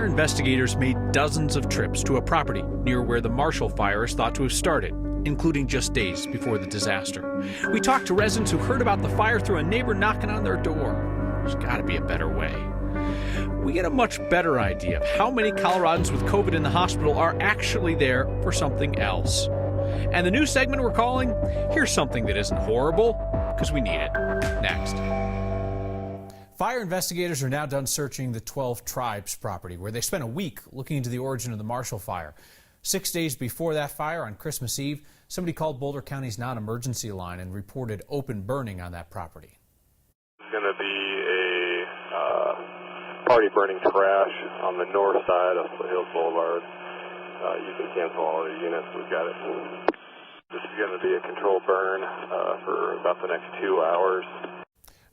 investigators made dozens of trips to a property near where the Marshall Fire is thought to have started, including just days before the disaster. We talked to residents who heard about the fire through a neighbor knocking on their door. There's got to be a better way. We get a much better idea of how many Coloradans with COVID in the hospital are actually there for something else. And the new segment we're calling, Here's Something That Isn't Horrible, because we need it. Next. Fire investigators are now done searching the 12 Tribes property, where they spent a week looking into the origin of the Marshall Fire. 6 days before that fire, on Christmas Eve, somebody called Boulder County's non-emergency line and reported open burning on that property. It's going to be a party burning trash on the north side of Foothills Boulevard. You can cancel all the units. We've got it. This is going to be a controlled burn for about the next 2 hours.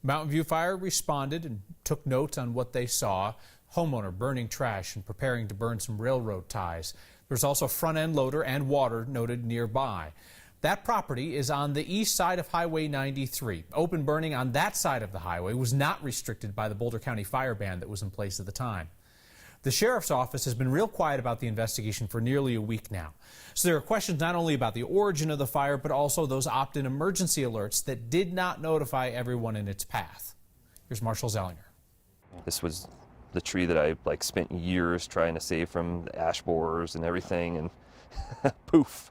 Mountain View Fire responded and took notes on what they saw. Homeowner burning trash and preparing to burn some railroad ties. There's also front-end loader and water noted nearby. That property is on the east side of Highway 93. Open burning on that side of the highway was not restricted by the Boulder County fire ban that was in place at the time. The sheriff's office has been real quiet about the investigation for nearly a week now. So there are questions not only about the origin of the fire, but also those opt-in emergency alerts that did not notify everyone in its path. Here's Marshall Zellinger. This was the tree that I spent years trying to save from the ash borers and everything, and poof,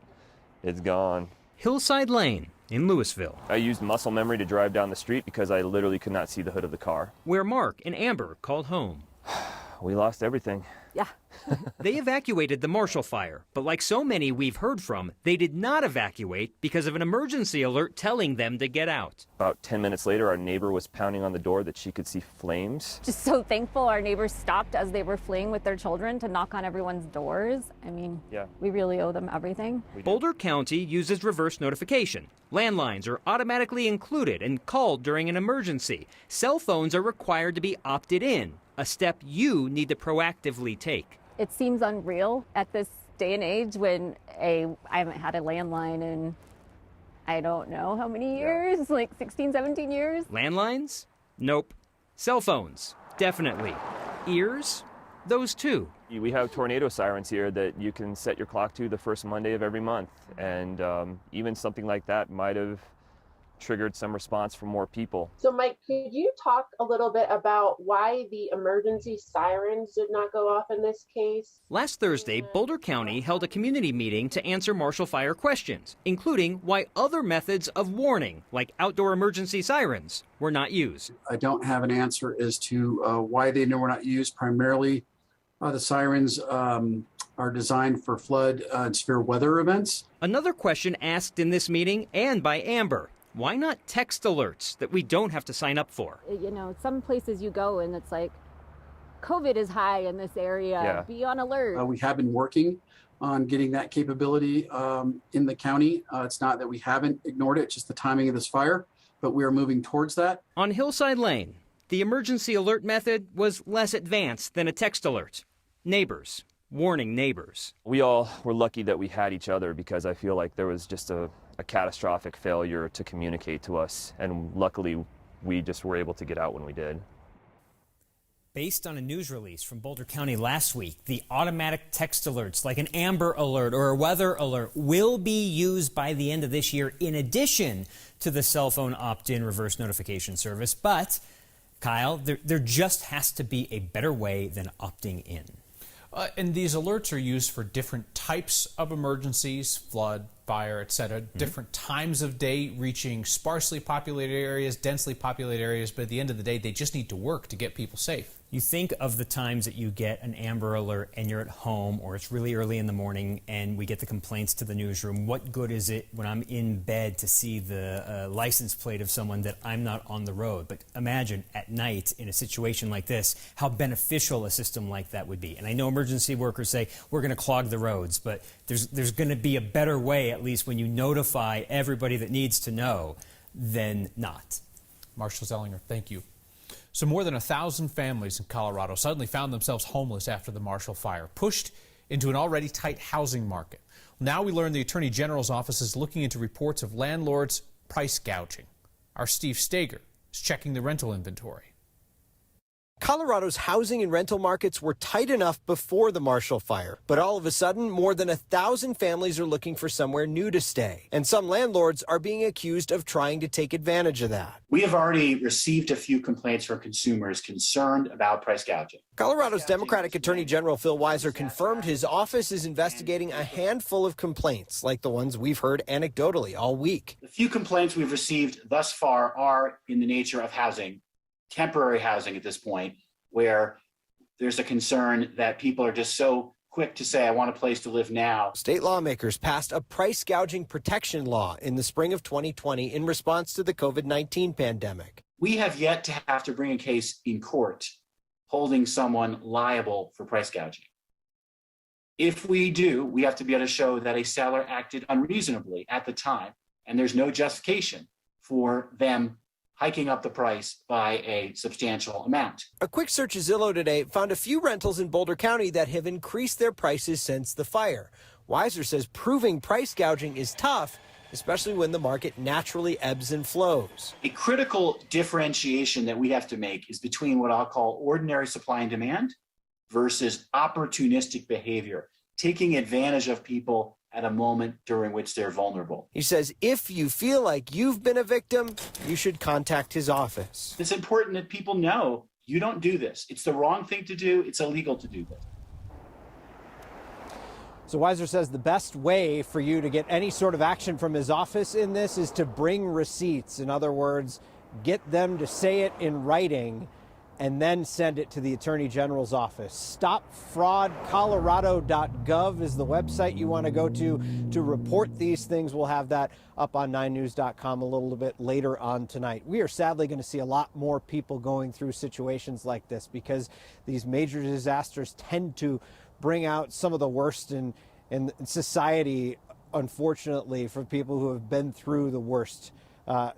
it's gone. Hillside Lane in Louisville. I used muscle memory to drive down the street because I literally could not see the hood of the car. Where Mark and Amber called home. We lost everything. Yeah. They evacuated the Marshall Fire, but like so many we've heard from, they did not evacuate because of an emergency alert telling them to get out. About 10 minutes later, our neighbor was pounding on the door that she could see flames. Just so thankful our neighbors stopped as they were fleeing with their children to knock on everyone's doors. I mean, yeah. We really owe them everything. Boulder County uses reverse notification. Landlines are automatically included and called during an emergency. Cell phones are required to be opted in, a step you need to proactively take. It seems unreal at this day and age when I haven't had a landline in I don't know how many years, like 16, 17 years. Landlines? Nope. Cell phones? Definitely. Ears? Those too. We have tornado sirens here that you can set your clock to the first Monday of every month, and even something like that might have triggered some response from more people. So Mike, could you talk a little bit about why the emergency sirens did not go off in this case? Last Thursday, Boulder County held a community meeting to answer Marshall Fire questions, including why other methods of warning, like outdoor emergency sirens, were not used. I don't have an answer as to why they were not used. Primarily, the sirens are designed for flood and severe weather events. Another question asked in this meeting and by Amber. Why not text alerts that we don't have to sign up for? You know, some places you go and it's like, COVID is high in this area. Yeah. Be on alert. We have been working on getting that capability in the county. It's not that we haven't ignored it, just the timing of this fire, but we are moving towards that. On Hillside Lane, the emergency alert method was less advanced than a text alert. Neighbors warning neighbors. We all were lucky that we had each other, because I feel like there was just a catastrophic failure to communicate to us, and luckily we just were able to get out when we did. Based on a news release from Boulder County last week, the automatic text alerts like an Amber Alert or a weather alert will be used by the end of this year in addition to the cell phone opt-in reverse notification service. But, Kyle, there just has to be a better way than opting in. And these alerts are used for different types of emergencies, flood, fire, etc. Different times of day, reaching sparsely populated areas, densely populated areas. But at the end of the day, they just need to work to get people safe. You think of the times that you get an Amber Alert and you're at home, or it's really early in the morning and we get the complaints to the newsroom. What good is it when I'm in bed to see the license plate of someone that I'm not on the road? But imagine at night in a situation like this, how beneficial a system like that would be. And I know emergency workers say we're going to clog the roads, but there's going to be a better way, at least when you notify everybody that needs to know, than not. Marshall Zellinger, thank you. So more than 1,000 families in Colorado suddenly found themselves homeless after the Marshall Fire, pushed into an already tight housing market. Now we learn the Attorney General's office is looking into reports of landlords price gouging. Our Steve Stager is checking the rental inventory. Colorado's housing and rental markets were tight enough before the Marshall Fire, but all of a sudden, more than 1,000 families are looking for somewhere new to stay, and some landlords are being accused of trying to take advantage of that. We have already received a few complaints from consumers concerned about price gouging. Colorado's Democratic Attorney General Phil Weiser confirmed his office is investigating a handful of complaints, like the ones we've heard anecdotally all week. The few complaints we've received thus far are in the nature of housing, temporary housing at this point, where there's a concern that people are just so quick to say, I want a place to live now. State lawmakers passed a price gouging protection law in the spring of 2020 in response to the COVID-19 pandemic. We have yet to have to bring a case in court holding someone liable for price gouging. If we do, we have to be able to show that a seller acted unreasonably at the time, and there's no justification for them hiking up the price by a substantial amount. A quick search of Zillow today found a few rentals in Boulder County that have increased their prices since the fire. Weiser says proving price gouging is tough, especially when the market naturally ebbs and flows. A critical differentiation that we have to make is between what I'll call ordinary supply and demand versus opportunistic behavior, taking advantage of people at a moment during which they're vulnerable. He says if you feel like you've been a victim, you should contact his office. It's important that people know you don't do this. It's the wrong thing to do. It's illegal to do this. So Weiser says the best way for you to get any sort of action from his office in this is to bring receipts. In other words, get them to say it in writing and then send it to the Attorney General's office. StopFraudColorado.gov is the website you want to go to report these things. We'll have that up on 9news.com a little bit later on tonight. We are sadly going to see a lot more people going through situations like this because these major disasters tend to bring out some of the worst in society, unfortunately, for people who have been through the worst.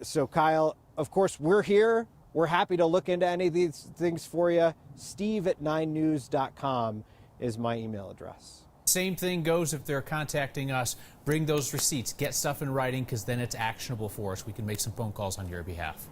So, Kyle, of course, we're here. We're happy to look into any of these things for you. Steve@9news.com is my email address. Same thing goes if they're contacting us. Bring those receipts. Get stuff in writing because then it's actionable for us. We can make some phone calls on your behalf.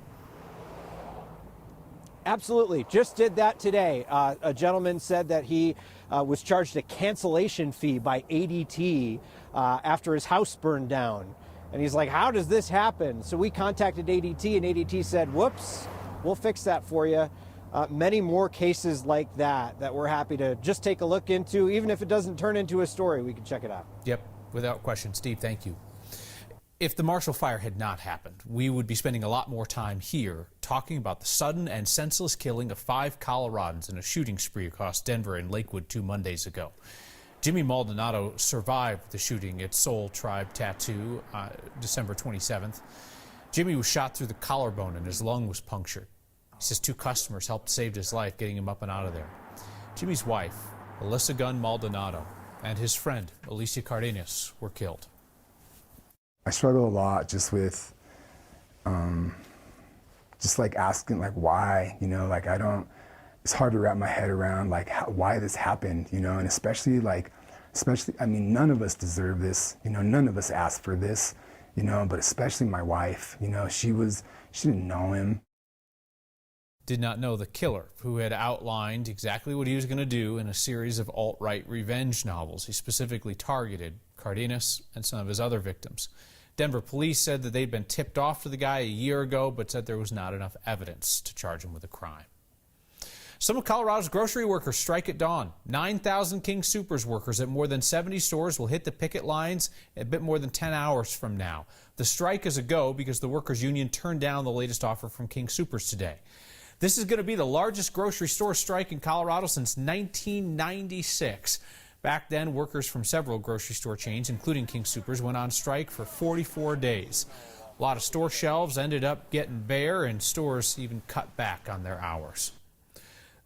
Absolutely. Just did that today. A gentleman said that he was charged a cancellation fee by ADT after his house burned down. And he's like, how does this happen? So we contacted ADT, and ADT said, whoops, we'll fix that for you. Many more cases like that we're happy to just take a look into. Even if it doesn't turn into a story, we can check it out. Yep, without question. Steve, thank you. If the Marshall Fire had not happened, we would be spending a lot more time here talking about the sudden and senseless killing of 5 Coloradans in a shooting spree across Denver and Lakewood 2 Mondays ago. Jimmy Maldonado survived the shooting at Soul Tribe Tattoo December 27th. Jimmy was shot through the collarbone and his lung was punctured. He says 2 customers helped save his life, getting him up and out of there. Jimmy's wife, Alyssa Gunn Maldonado, and his friend, Alicia Cardenas, were killed. I struggle a lot just with, just like asking like why, like it's hard to wrap my head around like why this happened, and especially, I mean, none of us deserve this, none of us asked for this, but especially my wife, she didn't know him. Did not know the killer, who had outlined exactly what he was going to do in a series of alt-right revenge novels. He specifically targeted Cardenas and some of his other victims. Denver police said that they'd been tipped off to the guy a year ago, but said there was not enough evidence to charge him with a crime. Some of Colorado's grocery workers strike at dawn. 9,000 King Soopers workers at more than 70 stores will hit the picket lines a bit more than 10 hours from now. The strike is a go because the workers' union turned down the latest offer from King Soopers today. This is going to be the largest grocery store strike in Colorado since 1996. Back then, workers from several grocery store chains, including King Soopers, went on strike for 44 days. A lot of store shelves ended up getting bare, and stores even cut back on their hours.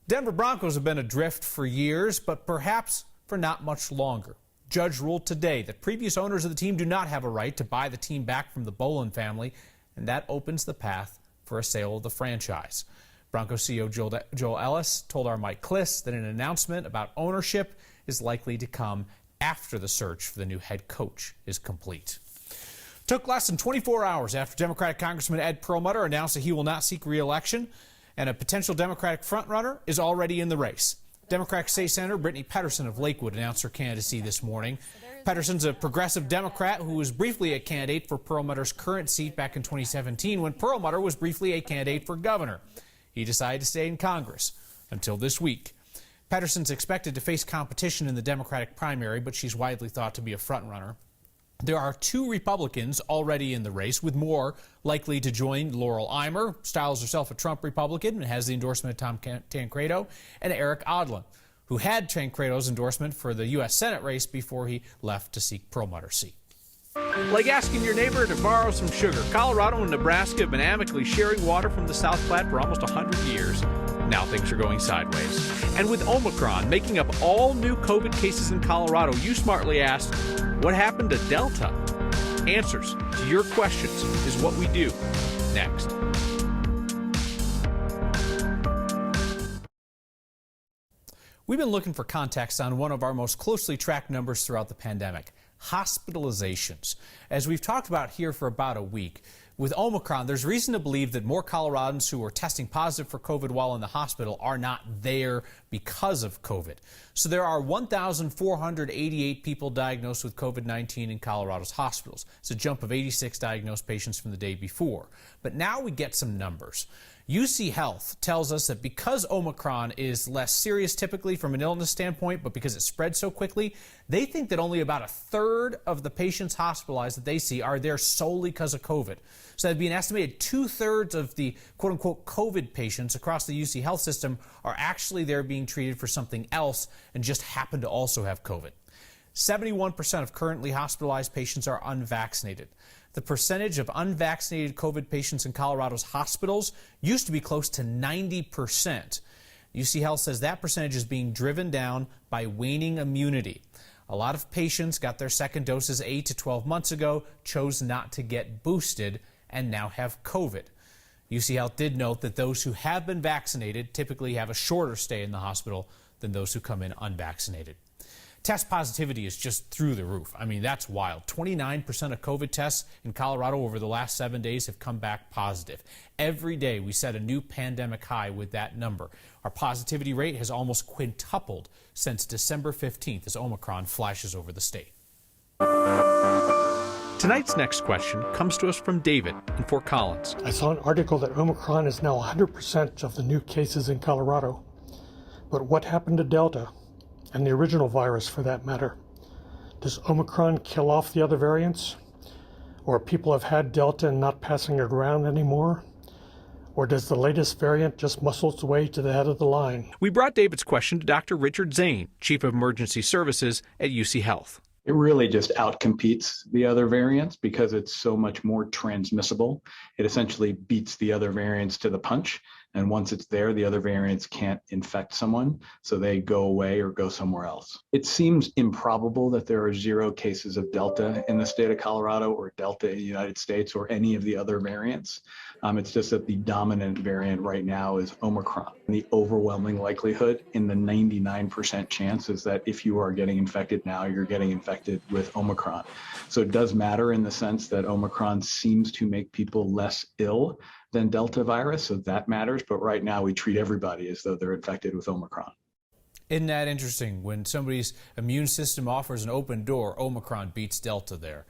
Denver Broncos have been adrift for years, but perhaps for not much longer. Judge ruled today that previous owners of the team do not have a right to buy the team back from the Bolin family, and that opens the path for a sale of the franchise. Broncos CEO Joel Ellis told our Mike Kliss that an announcement about ownership is likely to come after the search for the new head coach is complete. Took less than 24 hours after Democratic Congressman Ed Perlmutter announced that he will not seek re-election. And a potential Democratic frontrunner is already in the race. Democratic State Senator Brittany Pettersen of Lakewood announced her candidacy this morning. Petterson's a progressive Democrat who was briefly a candidate for Perlmutter's current seat back in 2017 when Perlmutter was briefly a candidate for governor. He decided to stay in Congress until this week. Petterson's expected to face competition in the Democratic primary, but she's widely thought to be a frontrunner. There are 2 Republicans already in the race, with more likely to join. Laurel Eimer styles herself a Trump Republican and has the endorsement of Tom Tancredo, and Eric Odlin, who had Tancredo's endorsement for the U.S. Senate race before he left to seek Perlmutter's seat. Like asking your neighbor to borrow some sugar, Colorado and Nebraska have been amicably sharing water from the South Platte for almost 100 years. Now things are going sideways. And with Omicron making up all new COVID cases in Colorado, you smartly asked, what happened to Delta? Answers to your questions is what we do next. We've been looking for context on one of our most closely tracked numbers throughout the pandemic, hospitalizations. As we've talked about here for about a week, with Omicron, there's reason to believe that more Coloradans who are testing positive for COVID while in the hospital are not there because of COVID. So there are 1,488 people diagnosed with COVID-19 in Colorado's hospitals. It's a jump of 86 diagnosed patients from the day before. But now we get some numbers. UC Health tells us that because Omicron is less serious typically from an illness standpoint, but because it spreads so quickly, they think that only about 1/3 of the patients hospitalized that they see are there solely because of COVID. So that'd be an estimated 2/3 of the quote-unquote COVID patients across the UC Health system are actually there being treated for something else and just happen to also have COVID. 71% of currently hospitalized patients are unvaccinated. The percentage of unvaccinated COVID patients in Colorado's hospitals used to be close to 90%. UC Health says that percentage is being driven down by waning immunity. A lot of patients got their second doses 8 to 12 months ago, chose not to get boosted, and now have COVID. UC Health did note that those who have been vaccinated typically have a shorter stay in the hospital than those who come in unvaccinated. Test positivity is just through the roof. I mean, that's wild. 29% of COVID tests in Colorado over the last 7 days have come back positive. Every day we set a new pandemic high with that number. Our positivity rate has almost quintupled since December 15th as Omicron flashes over the state. Tonight's next question comes to us from David in Fort Collins. I saw an article that Omicron is now 100% of the new cases in Colorado. But what happened to Delta? And the original virus, for that matter. Does Omicron kill off the other variants? Or people have had Delta and not passing it around anymore? Or does the latest variant just muscle its way to the head of the line? We brought David's question to Dr. Richard Zane, Chief of Emergency Services at UC Health. It really just outcompetes the other variants because it's so much more transmissible. It essentially beats the other variants to the punch. And once it's there, the other variants can't infect someone, so they go away or go somewhere else. It seems improbable that there are 0 cases of Delta in the state of Colorado or Delta in the United States or any of the other variants. It's just that the dominant variant right now is Omicron. And the overwhelming likelihood in the 99% chance is that if you are getting infected now, you're getting infected with Omicron. So it does matter in the sense that Omicron seems to make people less ill than Delta virus, so that matters. But right now we treat everybody as though they're infected with Omicron. Isn't that interesting? When somebody's immune system offers an open door, Omicron beats Delta there.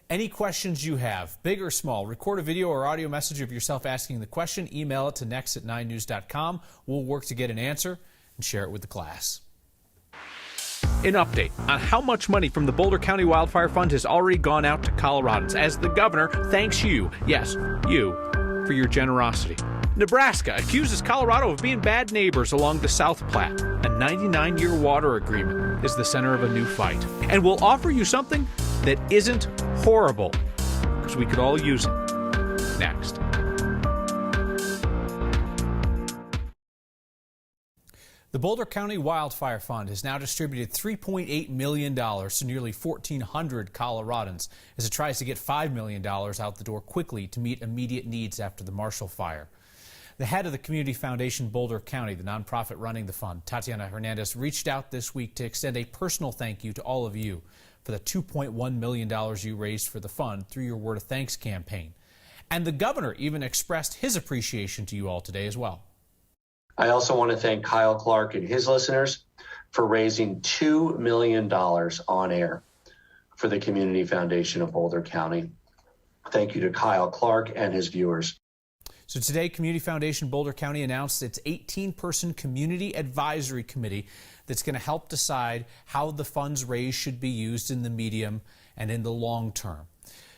Any questions you have, big or small, record a video or audio message of yourself asking the question, email it to next@9news.com. We'll work to get an answer and share it with the class. An update on how much money from the Boulder County Wildfire Fund has already gone out to Coloradans as the governor thanks you, yes, you, for your generosity. Nebraska accuses Colorado of being bad neighbors along the South Platte. A 99-year water agreement is the center of a new fight. And we'll offer you something that isn't horrible, because we could all use it. Next. The Boulder County Wildfire Fund has now distributed $3.8 million to nearly 1,400 Coloradans as it tries to get $5 million out the door quickly to meet immediate needs after the Marshall Fire. The head of the Community Foundation Boulder County, the nonprofit running the fund, Tatiana Hernandez, reached out this week to extend a personal thank you to all of you for the $2.1 million you raised for the fund through your Word of Thanks campaign. And the governor even expressed his appreciation to you all today as well. I also want to thank Kyle Clark and his listeners for raising $2 million on air for the Community Foundation of Boulder County. Thank you to Kyle Clark and his viewers. So today, Community Foundation Boulder County announced its 18-person community advisory committee that's going to help decide how the funds raised should be used in the medium and in the long term.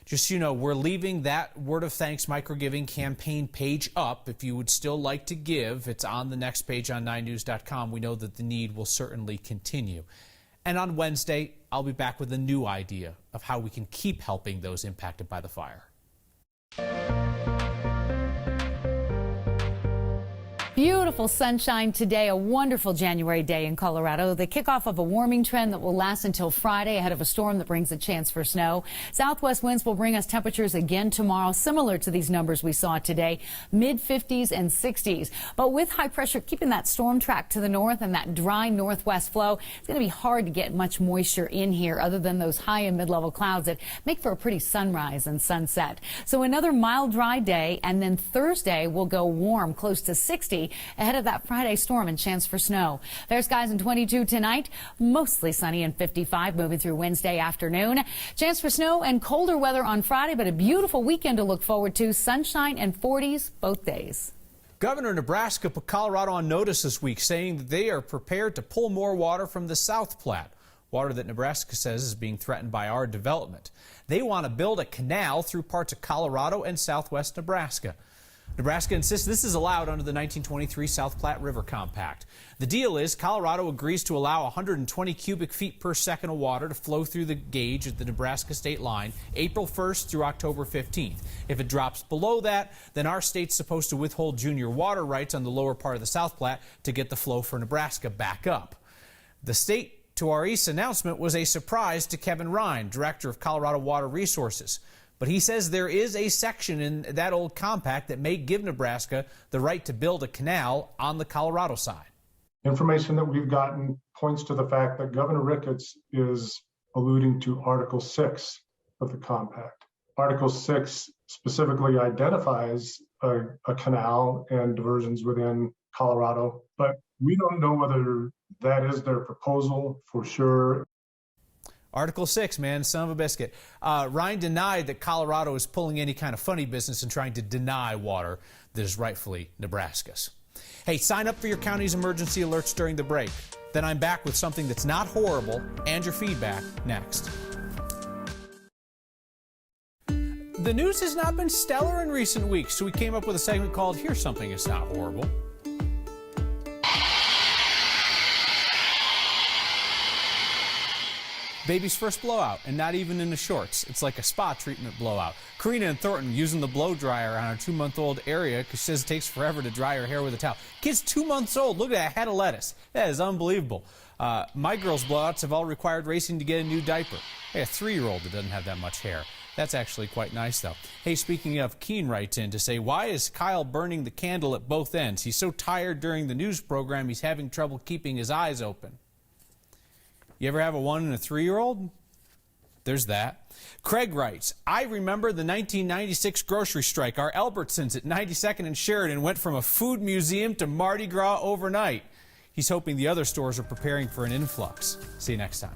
Just so you know, we're leaving that Word of Thanks microgiving campaign page up. If you would still like to give, it's on the next page on 9news.com. We know that the need will certainly continue. And on Wednesday, I'll be back with a new idea of how we can keep helping those impacted by the fire. Beautiful sunshine today, a wonderful January day in Colorado. The kickoff of a warming trend that will last until Friday ahead of a storm that brings a chance for snow. Southwest winds will bring us temperatures again tomorrow, similar to these numbers we saw today, mid-50s and 60s. But with high pressure keeping that storm track to the north and that dry northwest flow, it's going to be hard to get much moisture in here other than those high and mid-level clouds that make for a pretty sunrise and sunset. So another mild, dry day, and then Thursday will go warm, close to 60. Ahead of that Friday storm and chance for snow. Fair skies in 22 tonight, mostly sunny and 55 moving through Wednesday afternoon. Chance for snow and colder weather on Friday, but a beautiful weekend to look forward to. Sunshine and 40s both days. Governor of Nebraska put Colorado on notice this week, saying that they are prepared to pull more water from the South Platte. Water that Nebraska says is being threatened by our development. They want to build a canal through parts of Colorado and southwest Nebraska. Nebraska insists this is allowed under the 1923 South Platte River Compact. The deal is Colorado agrees to allow 120 cubic feet per second of water to flow through the gauge at the Nebraska state line April 1st through October 15th. If it drops below that, then our state's supposed to withhold junior water rights on the lower part of the South Platte to get the flow for Nebraska back up. The state to our east announcement was a surprise to Kevin Ryan, director of Colorado Water Resources. But he says there is a section in that old compact that may give Nebraska the right to build a canal on the Colorado side. Information that we've gotten points to the fact that Governor Ricketts is alluding to Article 6 of the compact. Article 6 specifically identifies a canal and diversions within Colorado, but we don't know whether that is their proposal for sure. Article 6, man, son of a biscuit. Ryan denied that Colorado is pulling any kind of funny business and trying to deny water that is rightfully Nebraska's. Hey, sign up for your county's emergency alerts during the break. Then I'm back with something that's not horrible and your feedback next. The news has not been stellar in recent weeks, so we came up with a segment called Here's Something That's Not Horrible. Baby's first blowout, and not even in the shorts. It's like a spa treatment blowout. Karina and Thornton using the blow dryer on her 2-month-old area because she says it takes forever to dry her hair with a towel. Kid's 2 months old. Look at that head of lettuce. That is unbelievable. My girls' blowouts have all required racing to get a new diaper. Hey, a 3-year-old that doesn't have that much hair. That's actually quite nice, though. Hey, speaking of, Keen writes in to say, why is Kyle burning the candle at both ends? He's so tired during the news program, he's having trouble keeping his eyes open. You ever have a 1 and a 3-year-old? There's that. Craig writes, I remember the 1996 grocery strike. Our Albertsons at 92nd and Sheridan went from a food museum to Mardi Gras overnight. He's hoping the other stores are preparing for an influx. See you next time.